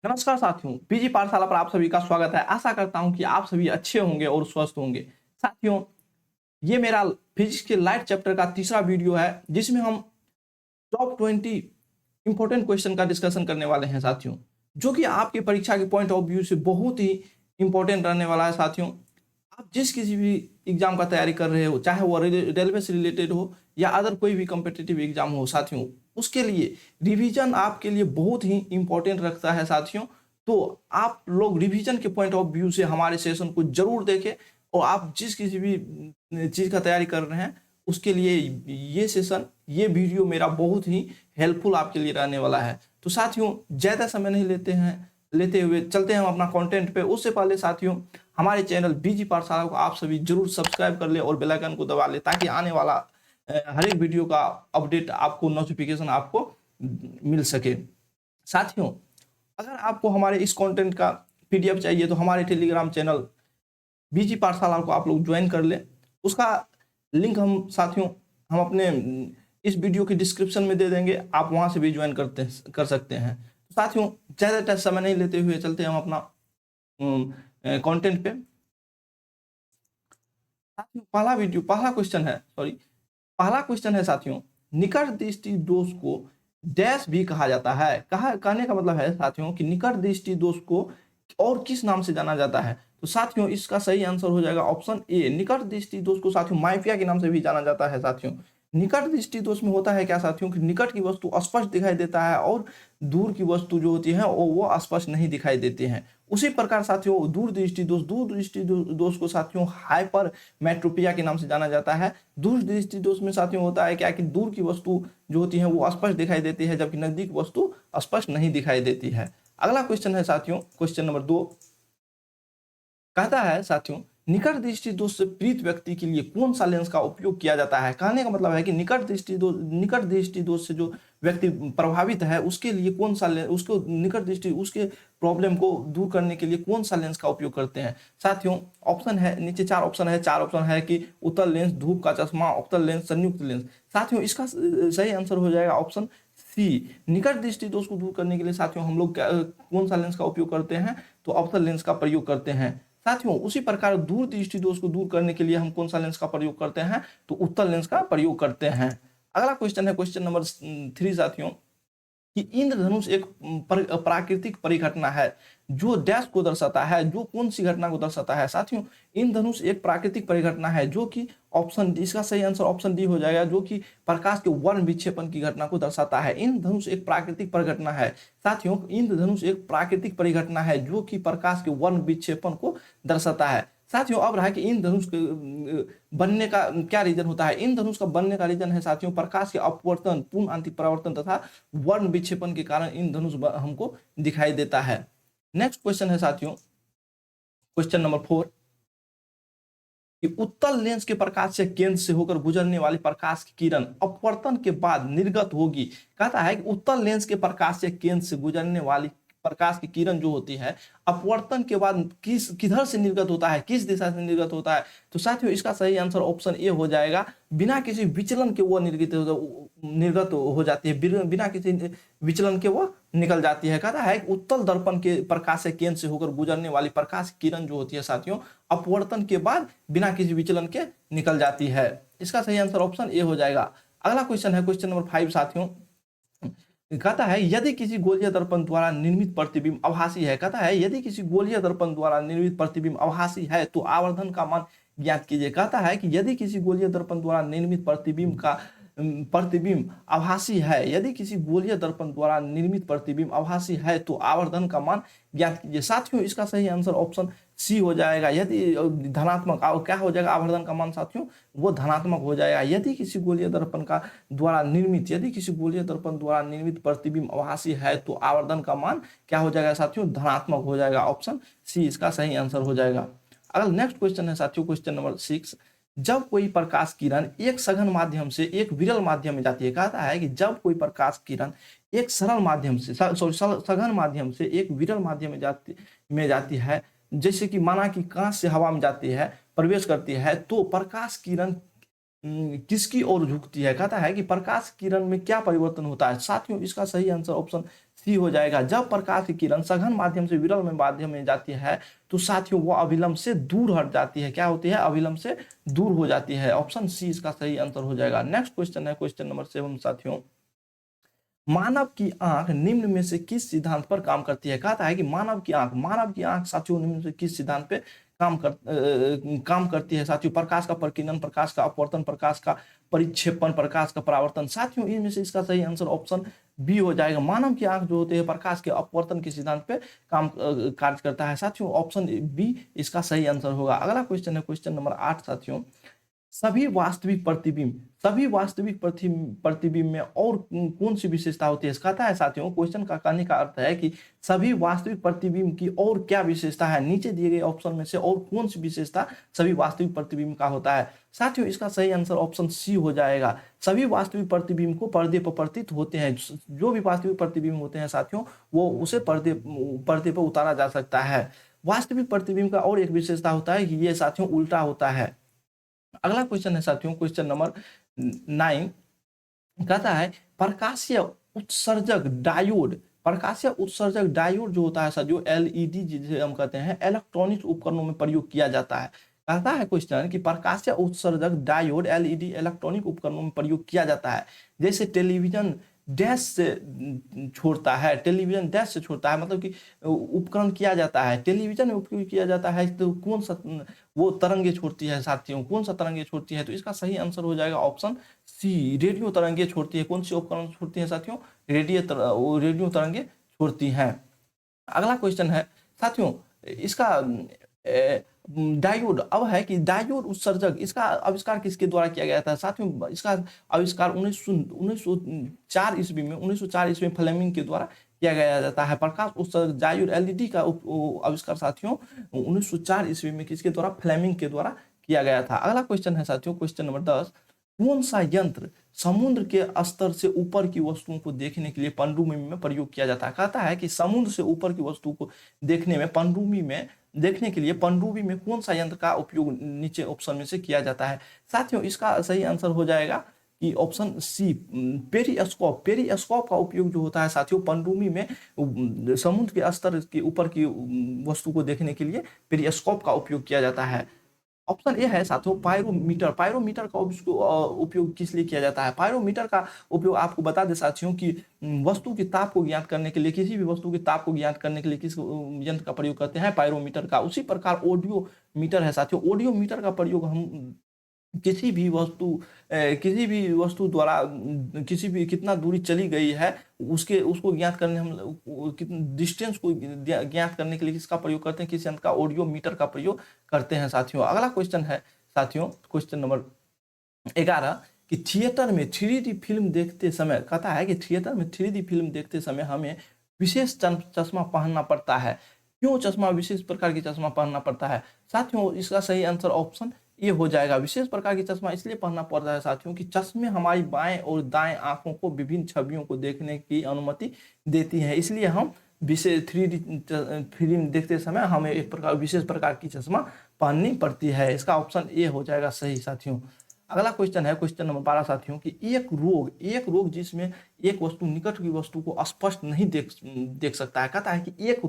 नमस्कार साथियों, पीजी पाठशाला पर आप सभी का स्वागत है। आशा करता हूं कि आप सभी अच्छे होंगे और स्वस्थ होंगे। साथियों, ये मेरा फिजिक्स के लाइट चैप्टर का तीसरा वीडियो है, जिसमें हम टॉप 20 इंपॉर्टेंट क्वेश्चन का डिस्कशन करने वाले हैं साथियों, जो कि आपकी परीक्षा के पॉइंट ऑफ व्यू से बहुत ही इंपॉर्टेंट रहने वाला है साथियों। आप जिस किसी भी एग्जाम का तैयारी कर रहे हो, चाहे वो रेलवे से रिलेटेड हो या अदर कोई भी कम्पिटिटिव एग्जाम हो साथियों, उसके लिए रिवीजन आपके लिए बहुत ही इंपॉर्टेंट रखता है साथियों। तो आप लोग रिवीजन के पॉइंट ऑफ व्यू से हमारे सेशन को जरूर देखें, और आप जिस किसी भी चीज़ का तैयारी कर रहे हैं उसके लिए ये सेशन, ये वीडियो मेरा बहुत ही हेल्पफुल आपके लिए रहने वाला है। तो साथियों, ज़्यादा समय नहीं लेते हुए चलते हैं हम अपना कंटेंट पे। उससे पहले साथियों, हमारे चैनल बीजी पाठशाला को आप सभी जरूर सब्सक्राइब कर ले और बेल आइकन को दबा ले, ताकि आने वाला हर एक वीडियो का अपडेट आपको, नोटिफिकेशन आपको मिल सके। साथियों, अगर आपको हमारे इस कंटेंट का पीडीएफ चाहिए तो हमारे टेलीग्राम चैनल बीजी पाठशाला को आप लोग ज्वाइन कर ले। उसका लिंक हम साथियों हम अपने इस वीडियो की डिस्क्रिप्शन में दे देंगे, आप वहां से भी ज्वाइन कर सकते हैं। तो साथियों, ज़्यादा समय नहीं लेते हुए चलते हैं हम अपना कंटेंट पे। साथियों, पहला क्वेश्चन है साथियों, निकट दृष्टि दोष को डैश भी कहा जाता है। कहने का मतलब है साथियों कि निकट दृष्टि दोष को और किस नाम से जाना जाता है। तो साथियों, इसका सही आंसर हो जाएगा ऑप्शन ए। निकट दृष्टि दोष को साथियों माइपिया के नाम से भी जाना जाता है साथियों। निकट दृष्टि दोष में होता है क्या साथियों कि निकट की वस्तु स्पष्ट दिखाई देता है और दूर की वस्तु जो होती है वो स्पष्ट नहीं दिखाई देती हैं। उसी प्रकार साथियों, दूर दृष्टि दोष को साथियों हाइपर मेट्रोपिया के नाम से जाना जाता है। दूर दृष्टि दोष में साथियों होता है क्या कि दूर की वस्तु जो होती है वो स्पष्ट दिखाई देती है, जबकि नजदीक वस्तु स्पष्ट नहीं दिखाई देती है। अगला क्वेश्चन है साथियों, क्वेश्चन नंबर 2 कहता है साथियों, निकट दृष्टि दोष से पीड़ित व्यक्ति के लिए कौन सा लेंस का उपयोग किया जाता है। कहने का मतलब है कि निकट दृष्टि दोष से जो व्यक्ति प्रभावित है उसके लिए कौन सा उसको निकट दृष्टि उसके प्रॉब्लम को दूर करने के लिए कौन सा लेंस का उपयोग करते हैं। साथियों, ऑप्शन है नीचे, चार ऑप्शन है कि उत्तल लेंस, धूप का चश्मा, अवतल लेंस, संयुक्त लेंस। साथियों, इसका सही आंसर हो जाएगा ऑप्शन सी। निकट दृष्टि दोष को दूर करने के लिए साथियों हम लोग कौन सा लेंस का उपयोग करते हैं, तो अवतल लेंस का प्रयोग करते हैं। साथियों, उसी प्रकार दूर दृष्टि दोष को दूर करने के लिए हम कौन सा लेंस का प्रयोग करते हैं, तो उत्तल लेंस का प्रयोग करते हैं। अगला क्वेश्चन है क्वेश्चन नंबर 3 साथियों, कि इंद्रधनुष एक प्राकृतिक परिघटना है जो डैश को दर्शाता है। जो कौन सी घटना को दर्शाता है साथियों, इंद्रधनुष एक प्राकृतिक परिघटना है जो कि ऑप्शन डी, इसका सही आंसर ऑप्शन डी हो जाएगा, जो कि प्रकाश के वर्ण विक्षेपण की घटना को दर्शाता है। इंद्रधनुष एक प्राकृतिक परिघटना है साथियों, इंद्रधनुष एक प्राकृतिक परिघटना है जो कि प्रकाश के वर्ण विक्षेपण को दर्शाता है। साथियों, अब रहा कि इंद्रधनुष बनने का क्या रीजन होता है। इंद्रधनुष का बनने का रीजन है साथियों प्रकाश के अपवर्तन, पूर्ण आंतरिक परावर्तन तथा वर्ण विक्षेपण के कारण इंद्रधनुष हमको दिखाई देता है। नेक्स्ट क्वेश्चन है साथियों, क्वेश्चन नंबर 4, कि उत्तल लेंस के प्रकाश से केंद्र से होकर गुजरने वाली प्रकाश की किरण अपवर्तन के बाद निर्गत होगी। कहता है कि उत्तल लेंस के प्रकाश से केंद्र से गुजरने वाली प्रकाश की किरण जो होती है अपवर्तन के बाद किधर से निर्गत होता है, किस दिशा से निर्गत होता है। तो साथियों, इसका सही आंसर ऑप्शन ए हो जाएगा, बिना किसी विचलन के वो निर्गत हो जाती है, बिना किसी विचलन के वो निकल जाती है। कहता है कि उत्तल दर्पण के प्रकाश से केंद्र से होकर गुजरने वाली प्रकाश किरण जो होती है साथियों अपवर्तन के बाद बिना किसी विचलन के निकल जाती है। इसका सही आंसर ऑप्शन ए हो जाएगा। अगला क्वेश्चन है क्वेश्चन नंबर 5 साथियों, कहता है यदि किसी गोलीय दर्पण द्वारा निर्मित प्रतिबिंब आभासी है। कहता है यदि किसी गोलीय दर्पण द्वारा निर्मित प्रतिबिंब आभासी है तो आवर्धन का मान ज्ञात कीजिए। कहता है कि यदि किसी गोलीय दर्पण द्वारा निर्मित प्रतिबिंब आभासी है, यदि किसी गोलीय दर्पण द्वारा निर्मित प्रतिबिंब आभासी है तो आवर्धन का मान ज्ञात कीजिए। साथियों, इसका सही आंसर ऑप्शन सी हो जाएगा। यदि धनात्मक क्या हो जाएगा आवर्धन का मान साथियों, वो धनात्मक हो जाएगा। यदि किसी गोलीय दर्पण द्वारा निर्मित प्रतिबिंब आभासी है तो आवर्धन का मान क्या हो जाएगा साथियों, धनात्मक हो जाएगा। ऑप्शन सी इसका सही आंसर हो जाएगा। अगला नेक्स्ट क्वेश्चन है साथियों, क्वेश्चन नंबर 6, जब कोई प्रकाश किरण एक सघन माध्यम से एक विरल माध्यम में जाती है। कहता है कि जब कोई प्रकाश किरण एक सरल माध्यम से सघन माध्यम से एक विरल माध्यम में जाती है, जैसे कि माना कि कांच से हवा में जाती है, प्रवेश करती है, तो प्रकाश किरण किसकी ओर झुकती है। कहता है कि प्रकाश किरण में क्या परिवर्तन होता है। साथियों, इसका सही आंसर ऑप्शन सी हो जाएगा। जब प्रकाश की किरण सघन माध्यम से विरल में माध्यम में जाती है तो साथियों वो अविलंब से दूर हट जाती है। क्या होती है? अविलंब से दूर हो जाती है। ऑप्शन सी इसका सही आंसर हो जाएगा। नेक्स्ट क्वेश्चन है क्वेश्चन नंबर 7 साथियों, मानव की आंख निम्न में से किस सिद्धांत पर काम करती है? कहता है कि मानव की आंख साथियों निम्न में से किस सिद्धांत पे काम करती है? साथियों प्रकाश का प्रकीर्णन, प्रकाश का अपवर्तन, प्रकाश का परिक्षेपण, प्रकाश का परावर्तन। साथियों इनमें से इसका सही आंसर ऑप्शन बी हो जाएगा। मानव की आंख जो होते हैं प्रकाश के अपवर्तन के सिद्धांत पे कार्य करता है। साथियों ऑप्शन बी इसका सही आंसर होगा। अगला क्वेश्चन है क्वेश्चन नंबर 8 साथियों, सभी वास्तविक प्रतिबिंब में और कौन सी विशेषता होती है? कहता है साथियों क्वेश्चन का कहने का अर्थ है कि सभी वास्तविक प्रतिबिंब की और क्या विशेषता है? नीचे दिए गए ऑप्शन में से और कौन सी विशेषता सभी वास्तविक प्रतिबिंब का होता है? साथियों इसका सही आंसर ऑप्शन सी हो जाएगा। सभी वास्तविक प्रतिबिंब को पर्दे पर प्रतीत होते हैं। जो भी वास्तविक प्रतिबिंब होते हैं साथियों वो उसे पर्दे पर उतारा जा सकता है। वास्तविक प्रतिबिंब का और एक विशेषता होता है कि ये साथियों उल्टा होता है। अगला क्वेश्चन है साथियों क्वेश्चन नंबर 9, कहता है प्रकाशीय उत्सर्जक डायोड जो होता है साथियों एलईडी जिसे हम कहते हैं इलेक्ट्रॉनिक्स उपकरणों में प्रयोग किया जाता है। कहता है क्वेश्चन कि प्रकाशीय उत्सर्जक डायोड एलईडी इलेक्ट्रॉनिक उपकरणों में प्रयोग किया जाता है। जैसे टेलीविजन डैश से छोड़ता है, मतलब कि उपकरण किया जाता है, टेलीविजन में उपयोग किया जाता है तो कौन सा वो तरंगे छोड़ती है साथियों? कौन सा तरंगे छोड़ती है? तो इसका सही आंसर हो जाएगा ऑप्शन सी, रेडियो तरंगे छोड़ती है। कौन सी उपकरण छोड़ती है साथियों? रेडियो तरंगे छोड़ती हैं। अगला क्वेश्चन है साथियों इसका डायोड, अब है कि डायोड उत्सर्जक इसका आविष्कार किसके द्वारा किया गया था? साथियों इसका आविष्कार 1904 ईस्वी में फ्लेमिंग के द्वारा किया गया जाता है। प्रकाश उत्सर्जक डायोड एलईडी का आविष्कार साथियों 1904 ईस्वी में किसके द्वारा? फ्लेमिंग के द्वारा किया गया था। अगला क्वेश्चन है साथियों क्वेश्चन नंबर 10, कौन सा यंत्र समुद्र के स्तर से ऊपर की वस्तुओं को देखने के लिए पनडुब्बी में प्रयोग किया जाता है? कहता है कि समुद्र से ऊपर की वस्तु को देखने में पनडुब्बी में कौन सा यंत्र का उपयोग नीचे ऑप्शन में से किया जाता है? साथियों इसका सही आंसर हो जाएगा कि ऑप्शन सी पेरिस्कोप का उपयोग जो होता है साथियों पनडुब्बी में समुद्र के स्तर के ऊपर की वस्तु को देखने के लिए पेरिस्कोप का उपयोग किया जाता है। ऑप्शन ए है साथियों पायरोमीटर का उपयोग किस लिए किया जाता है? पायरोमीटर का उपयोग आपको बता दे साथियों कि वस्तु के ताप को ज्ञात करने के लिए, किसी भी वस्तु के ताप को ज्ञात करने के लिए किस यंत्र का प्रयोग करते हैं? पायरोमीटर का। उसी प्रकार ऑडियो मीटर है साथियों, ऑडियो मीटर का प्रयोग हम किसी भी वस्तु द्वारा कितना दूरी चली गई है उसको ज्ञात करने हम डिस्टेंस को ज्ञात करने के लिए किसका प्रयोग करते हैं? किस यंत्र का? ऑडियो मीटर का प्रयोग करते हैं साथियों। अगला क्वेश्चन है साथियों क्वेश्चन नंबर 11 कि थिएटर में 3D फिल्म देखते समय, कहता है कि थिएटर में 3D फिल्म देखते समय हमें विशेष चश्मा पहनना पड़ता है। क्यों विशेष प्रकार की चश्मा पहनना पड़ता है? साथियों इसका सही आंसर ऑप्शन ये हो जाएगा। विशेष प्रकार की चश्मा इसलिए पहनना पड़ता है साथियों कि चश्मे हमारी बाएं और दाएं आंखों को विभिन्न छवियों को देखने की अनुमति देती है। इसलिए हम विशेष 3D फिल्म देखते समय हमें एक विशेष प्रकार की चश्मा पहननी पड़ती है। इसका ऑप्शन ए हो जाएगा सही साथियों। अगला क्वेश्चन है क्वेश्चन नंबर 12 साथियों कि एक रोग जिसमें एक वस्तु निकट की वस्तु को स्पष्ट नहीं देख सकता है। कहता है कि एक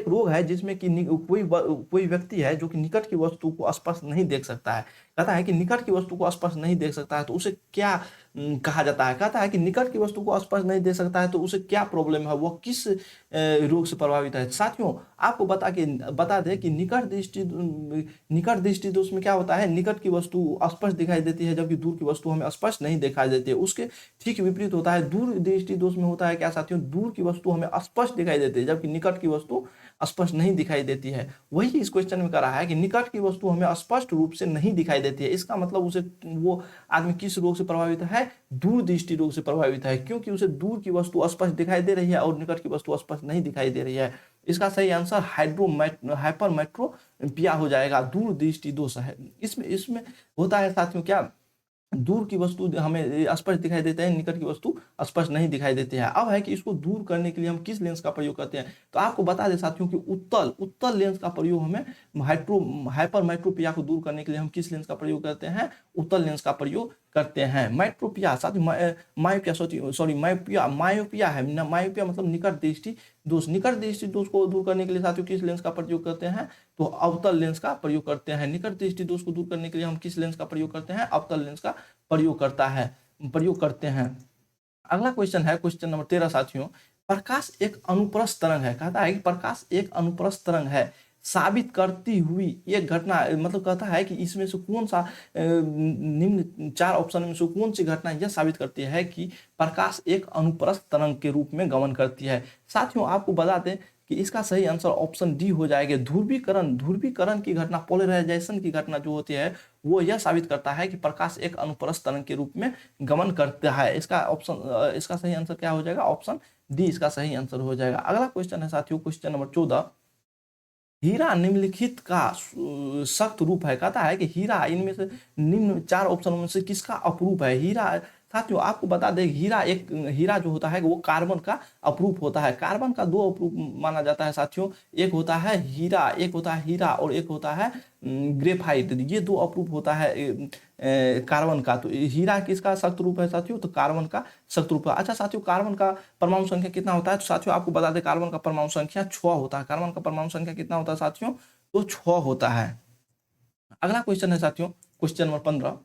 रोग है जिसमें कि कोई व्यक्ति है जो कि निकट की वस्तु को स्पष्ट नहीं देख सकता है। कहता है कि निकट की वस्तु को स्पष्ट नहीं देख सकता है तो उसे क्या कहा जाता है? कहता है कि निकट की वस्तु को स्पष्ट नहीं देख सकता है तो उसे क्या प्रॉब्लम है, वो किस रोग से प्रभावित है? साथियों आपको बता दें कि निकट दृष्टि दोष में क्या होता है? निकट की वस्तु स्पष्ट दिखाई देती है जबकि दूर की वस्तु हमें स्पष्ट नहीं दिखाई देती है। उसके ठीक विपरीत होता है दूर दृष्टि दोष में होता है क्या साथियों? दूर की वस्तु हमें स्पष्ट दिखाई देती है जबकि निकट की वस्तु स्पष्ट नहीं दिखाई देती है। वही इस क्वेश्चन में कह रहा है कि निकट की वस्तु हमें स्पष्ट रूप से नहीं दिखाई देती है। इसका मतलब वो आदमी किस रोग से प्रभावित है? दूर दृष्टि रोग से प्रभावित है, क्योंकि उसे दूर की वस्तु स्पष्ट दिखाई दे रही है और निकट की वस्तु स्पष्ट नहीं दिखाई दे रही है। इसका सही आंसर हाइपरमेट्रोपिया हो जाएगा। दूर दृष्टि दोष है इसमें होता है साथियों क्या? दूर की वस्तु हमें स्पष्ट दिखाई देते हैं, निकट की वस्तु स्पष्ट नहीं दिखाई देती है। अब है कि इसको दूर करने के लिए हम किस लेंस का प्रयोग करते हैं? तो आपको बता दें साथियों कि उत्तल लेंस का प्रयोग हमें हाइपरमेट्रोपिया को दूर करने के लिए हम किस लेंस का प्रयोग करते हैं? उत्तल लेंस का प्रयोग करते हैं। माइट्रोपिया साथियों, मायोपिया सॉरी मायोपिया है ना, मायोपिया मतलब निकट दृष्टि दोष। निकट दृष्टि दोष को दूर करने के लिए साथियों किस लेंस का प्रयोग करते हैं, तो अवतल लेंस का प्रयोग करते हैं। निकट दृष्टि दोष को दूर करने के लिए हम किस लेंस का प्रयोग करते हैं, अवतल लेंस का प्रयोग करते हैं। अगला क्वेश्चन है क्वेश्चन नंबर 13 साथियों, प्रकाश एक अनुप्रस्थ तरंग है। कहता है कि प्रकाश एक अनुप्रस्थ तरंग है साबित करती हुई एक घटना, मतलब कहता है कि इसमें से कौन सा निम्न 4 ऑप्शन में से कौन सी घटना यह साबित करती है कि प्रकाश एक अनुप्रस्थ तरंग के रूप में गमन करती है। साथियों आपको बता दें कि इसका सही आंसर ऑप्शन डी हो जाएगा। ध्रुवीकरण की घटना, पोलराइजेशन की घटना जो होती है वो यह साबित करता है कि प्रकाश एक अनुप्रस्थ तरंग के रूप में गमन करता है। इसका सही आंसर क्या हो जाएगा, ऑप्शन डी इसका सही आंसर हो जाएगा। अगला क्वेश्चन है साथियों क्वेश्चन नंबर 14, हीरा निम्नलिखित का सख्त रूप है। कहता है कि हीरा इनमें से निम्न 4 ऑप्शन में से किसका अपरूप है। हीरा साथियों आपको बता दें, हीरा जो होता है वो कार्बन का अपरूप होता है। कार्बन का 2 अपरूप माना जाता है साथियों, एक होता है हीरा और एक होता है ग्रेफाइट। ये 2 अपरूप होता है कार्बन का। तो हीरा किसका सख्त रूप है साथियों, तो कार्बन का सख्त रूप है। अच्छा साथियों, कार्बन का परमाणु संख्या कितना होता है, तो साथियों आपको बता दें कार्बन का परमाणु संख्या 6 होता है। कार्बन का परमाणु संख्या कितना होता है साथियों, तो 6 होता है। अगला क्वेश्चन है साथियों क्वेश्चन नंबर 15,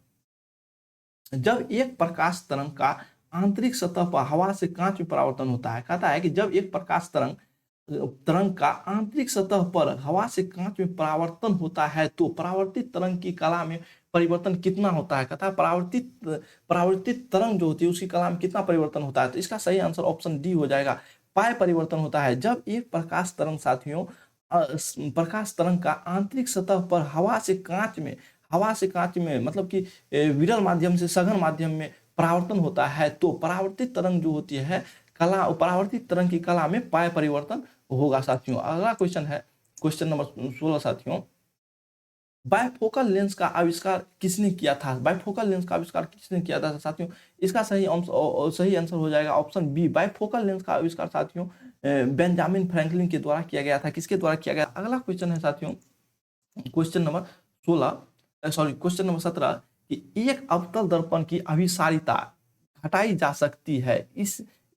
जब एक प्रकाश तरंग का आंतरिक सतह पर हवा से कांच में परावर्तन होता है। कहता है कि जब एक प्रकाश तरंग का आंतरिक सतह पर हवा से कांच में परावर्तन होता है तो परावर्तित तरंग की कला में परिवर्तन कितना होता है। कहता है परावर्तित तरंग जो होती है उसकी कला में कितना परिवर्तन होता है, तो इसका सही आंसर ऑप्शन डी हो जाएगा, पाए परिवर्तन होता है। जब एक प्रकाश तरंग साथियों प्रकाश तरंग का आंतरिक सतह पर हवा से कांच में मतलब कि विरल माध्यम से सघन माध्यम में परावर्तन होता है तो परावर्तित तरंग जो होती है परावर्तित तरंग की कला में पाए परिवर्तन होगा साथियों। अगला क्वेश्चन है क्वेश्चन नंबर 16 साथियों, बाइफोकल लेंस का आविष्कार किसने किया था। बाइफोकल लेंस का आविष्कार किसने किया था साथियों, इसका सही आंसर हो जाएगा ऑप्शन बी। बाइफोकल लेंस का आविष्कार साथियों बेंजामिन फ्रैंकलिन के द्वारा किया गया था। किसके द्वारा किया गया। अगला क्वेश्चन है साथियों क्वेश्चन नंबर 17 कि एक अवतल दर्पण की अभिसारिता घटाई जा सकती है,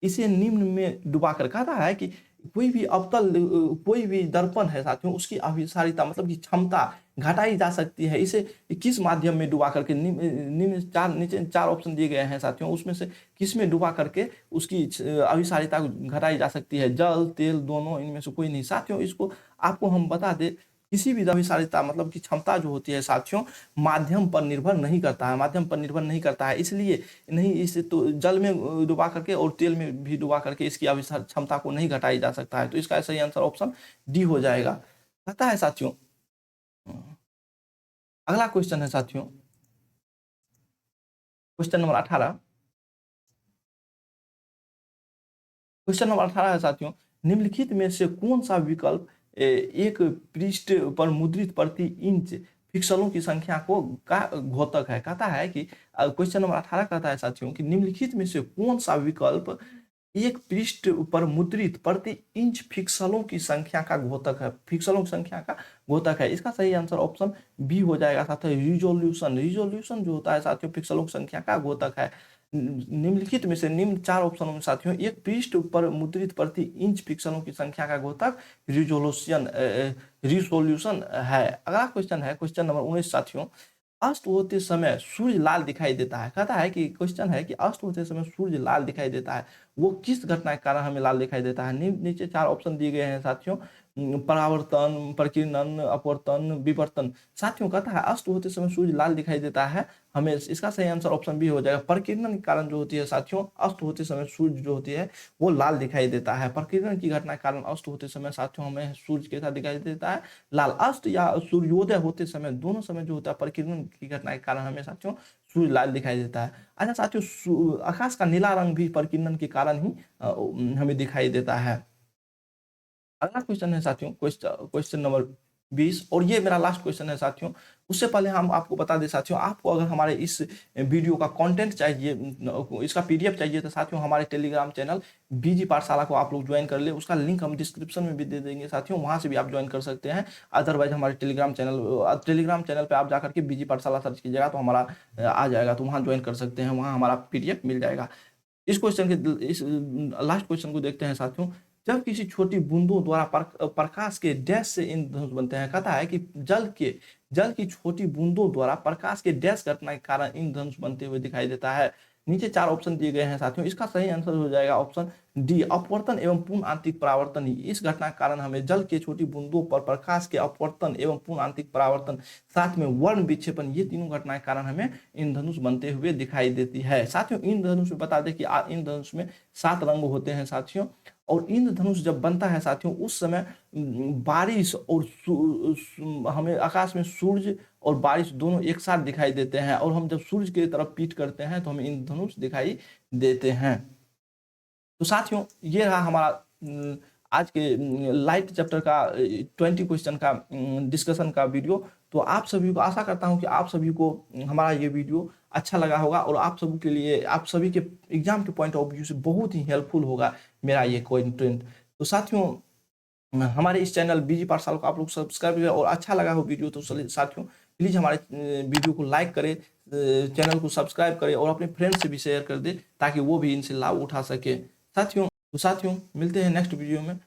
इसे निम्न में डुबाकर। कहता है कि कोई भी दर्पण है साथियों उसकी अभिसारिता मतलब कि क्षमता घटाई जा सकती है, इसे किस माध्यम में डुबा करके नीचे 4 ऑप्शन दिए गए हैं साथियों, उसमें से किस में डुबा करके उसकी अभिसारिता घटाई जा सकती है। जल, तेल, दोनों, इनमें से कोई नहीं। साथियों इसको आपको हम बता दें, किसी भी अभिसारिता मतलब की क्षमता जो होती है साथियों माध्यम पर निर्भर नहीं करता है, इसलिए नहीं इसे तो जल में डुबा करके और तेल में भी डुबा करके इसकी क्षमता को नहीं घटाई जा सकता है। तो इसका सही आंसर ऑप्शन डी हो जाएगा। पता है साथियों, अगला क्वेश्चन है साथियों क्वेश्चन नंबर 18। क्वेश्चन नंबर 18 है साथियों, निम्नलिखित में से कौन सा विकल्प एक पृष्ठ पर मुद्रित प्रति इंच पिक्सलों की संख्या का घोतक है। कहता है कि क्वेश्चन नंबर 18 कहता है साथियों कि निम्नलिखित में से कौन सा विकल्प एक पृष्ठ पर मुद्रित प्रति इंच पिक्सलों की संख्या का घोतक है। इसका सही आंसर ऑप्शन बी हो जाएगा साथियों, रिजोल्यूशन जो होता है साथियों पिक्सलों की संख्या का घोतक है। निम्नलिखित में से निम्न 4 ऑप्शनों में साथियों एक पृष्ठ पर मुद्रित प्रति इंच पिक्सलों की संख्या का घोतक रिजोल्यूशन है। अगला क्वेश्चन है क्वेश्चन नंबर 19 साथियों, अस्त होते समय सूर्य लाल दिखाई देता है। कहता है कि क्वेश्चन है कि अस्त होते समय सूर्य लाल दिखाई देता है, वो किस घटना के कारण हमें लाल दिखाई देता है। नीचे 4 ऑप्शन दिए गए हैं साथियों, परावर्तन, प्रकीर्णन, अपवर्तन, विवर्तन। साथियों कहता है अस्त होते समय सूर्य लाल दिखाई देता है हमें, इसका सही आंसर ऑप्शन बी हो जाएगा। प्रकीर्णन के कारण जो होती है साथियों अस्त होते समय सूर्य जो होती है वो लाल दिखाई देता है। प्रकीर्णन की घटना के कारण अस्त होते समय साथियों हमें सूर्य के साथ दिखाई देता है लाल। अस्त या सूर्योदय होते समय दोनों समय जो होता है प्रकीर्णन की घटना के कारण हमें साथियों सूर्य लाल दिखाई देता है। अच्छा साथियों आकाश का नीला रंग भी प्रकीर्णन के कारण ही हमें दिखाई देता है। अगला क्वेश्चन है साथियों क्वेश्चन नंबर 20 और ये मेरा लास्ट क्वेश्चन है साथियों। उससे पहले हम आपको बता दें साथियों, आपको अगर हमारे इस वीडियो का कंटेंट चाहिए, इसका पीडीएफ चाहिए, तो साथियों हमारे टेलीग्राम चैनल बीजी पाठशाला को आप लोग ज्वाइन कर ले। उसका लिंक हम डिस्क्रिप्शन में भी दे देंगे साथियों, वहां से भी आप ज्वाइन कर सकते हैं। अदरवाइज हमारे टेलीग्राम चैनल पे आप जाकर के बीजी पाठशाला सर्च कीजिएगा तो हमारा आ जाएगा, तो वहाँ ज्वाइन कर सकते हैं, वहाँ हमारा पीडीएफ मिल जाएगा। इस लास्ट क्वेश्चन को देखते हैं साथियों। जब किसी छोटी बूंदों द्वारा प्रकाश के डैश से इंद्रधनुष बनते हैं, कहता है कि जल की छोटी बूंदों द्वारा प्रकाश के डैश घटना के कारण इंद्रधनुष बनते हुए दिखाई देता है। नीचे 4 ऑप्शन दिए गए हैं साथियों, इसका सही आंसर हो जाएगा ऑप्शन डी, अपवर्तन एवं पूर्ण आंतरिक परावर्तन। इस घटना के कारण हमें जल के छोटी बूंदों पर प्रकाश के अपवर्तन एवं पूर्ण आंतरिक परावर्तन, साथ में वर्ण विक्षेपण, ये तीनों घटनाएं के कारण हमें इंद्रधनुष बनते हुए दिखाई देती है। साथियों इंद्रधनुष में बता दें कि इंद्रधनुष में 7 रंग होते हैं साथियों, और इंद्रधनुष जब बनता है साथियों उस समय बारिश और हमें आकाश में सूर्य और बारिश दोनों एक साथ दिखाई देते हैं, और हम जब सूर्य की तरफ पीठ करते हैं तो हमें इंद्रधनुष दिखाई देते हैं। तो साथियों ये रहा हमारा आज के लाइट चैप्टर का 20 क्वेश्चन का डिस्कशन का वीडियो। तो आप सभी को आशा करता हूं कि आप सभी को हमारा ये वीडियो अच्छा लगा होगा, और आप सभी के लिए, आप सभी के एग्जाम के पॉइंट ऑफ व्यू से बहुत ही हेल्पफुल होगा मेरा ये कंटेंट। तो साथियों हमारे इस चैनल बीजी पाठशाला को आप लोग सब्सक्राइब करें, और अच्छा लगा हो वीडियो तो साथियों प्लीज़ हमारे वीडियो को लाइक करें, चैनल को सब्सक्राइब करें, और अपने फ्रेंड्स से भी शेयर कर दें ताकि वो भी इनसे लाभ उठा सके। साथियों मिलते हैं नेक्स्ट वीडियो में।